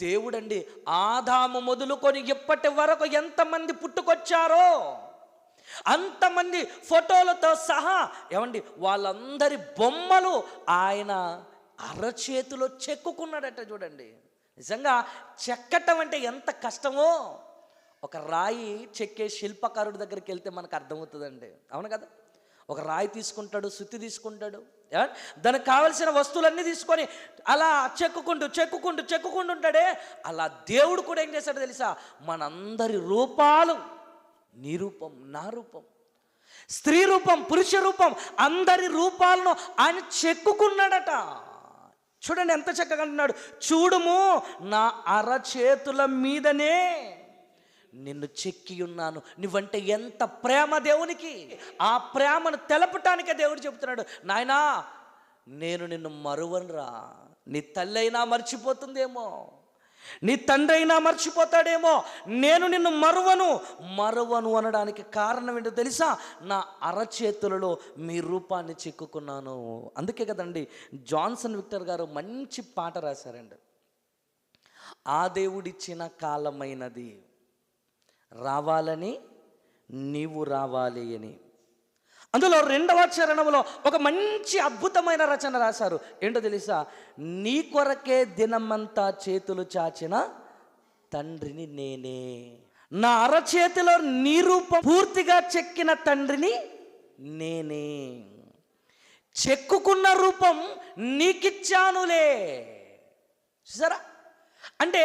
దేవుడండి ఆదాము మొదలుకొని ఇప్పటి వరకు ఎంతమంది పుట్టుకొచ్చారో అంతమంది ఫోటోలతో సహా ఏమండి వాళ్ళందరి బొమ్మలు ఆయన అరచేతిలో చెక్కుకున్నాడట. చూడండి, నిజంగా చెక్కటం అంటే ఎంత కష్టమో ఒక రాయి చెక్కే శిల్పకారుడి దగ్గరికి వెళ్తే మనకు అర్థమవుతుందండి. అవును కదా? ఒక రాయి తీసుకుంటాడు, సుత్తి తీసుకుంటాడు, దానికి కావలసిన వస్తువులన్నీ తీసుకొని అలా చెక్కుకుంటూ ఉంటాడే. అలా దేవుడు కూడా ఏం చేశాడో తెలుసా? మనందరి రూపాలు, నీ రూపం, నా రూపం, స్త్రీ రూపం, పురుష రూపం, అందరి రూపాలను ఆయన చెక్కుకున్నాడట. చూడండి ఎంత చక్కగా అంటున్నాడు, చూడుము నా అరచేతుల మీదనే నిన్ను చెక్కి ఉన్నాను. నువ్వంటే ఎంత ప్రేమ దేవునికి. ఆ ప్రేమను తెలపటానికే దేవుడు చెబుతున్నాడు, నాయనా నేను నిన్ను మరువనురా. నీ తల్లి అయినా మర్చిపోతుందేమో, నీ తండ్రి అయినా మర్చిపోతాడేమో, నేను నిన్ను మరువను అనడానికి కారణం ఏంటో తెలుసా? నా అరచేతులలో మీ రూపాన్ని చెక్కుకున్నాను. అందుకే కదండి జాన్సన్ విక్టర్ గారు మంచి పాట రాశారండి, ఆ దేవుడిచ్చిన కాలమైనది రావాలని నీవు రావాలి అని. అందులో 2వ చరణంలో ఒక మంచి అద్భుతమైన రచన రాశారు. ఏంటో తెలుసా? నీ కొరకే దినమంతా చేతులు చాచిన తండ్రిని నేనే. నా అరచేతిలో నీ రూపం పూర్తిగా చెక్కిన తండ్రిని నేనే. చెక్కుకున్న రూపం నీకిచ్చానులే. చూసారా? అంటే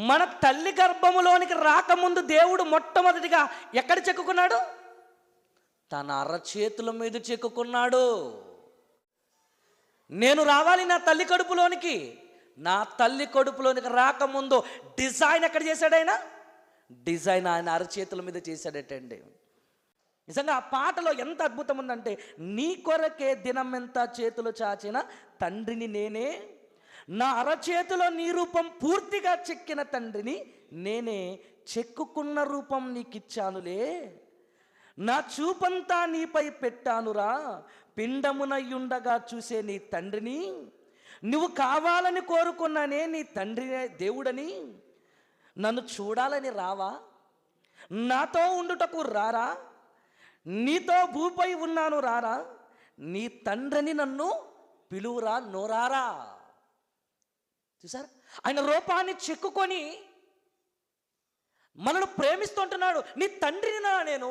మన తల్లి గర్భములోనికి రాకముందు దేవుడు మొట్టమొదటిగా ఎక్కడ చెక్కుకున్నాడు? తన అరచేతుల మీద చెక్కుకున్నాడు. నేను రావాలి నా తల్లి కడుపులోనికి. నా తల్లి కడుపులోనికి రాకముందు డిజైన్ ఎక్కడ చేశాడు ఆయన? డిజైన్ ఆయన అరచేతుల మీద చేశాడటండి. నిజంగా ఆ పాటలో ఎంత అద్భుతం ఉందంటే, నీ కొరకే దినం ఎంత చేతులు చాచిన తండ్రిని నేనే, నా అరచేతిలో నీ రూపం పూర్తిగా చెక్కిన తండ్రిని నేనే, చెక్కుకున్న రూపం నీకిచ్చానులే, నా చూపంతా నీపై పెట్టానురా, పిండమునయ్యుండగా చూసే నీ తండ్రిని, నువ్వు కావాలని కోరుకున్నానే నీ తండ్రి దేవుడని, నన్ను చూడాలని రావా, నాతో ఉండుటకు రారా, నీతో భూపై ఉన్నాను రారా, నీ తండ్రిని నన్ను పిలువురా నోరారా. చూసారా? ఆయన రూపాన్ని చెక్కుకొని మనను ప్రేమిస్తుంటున్నాడు. నీ తండ్రిని నేను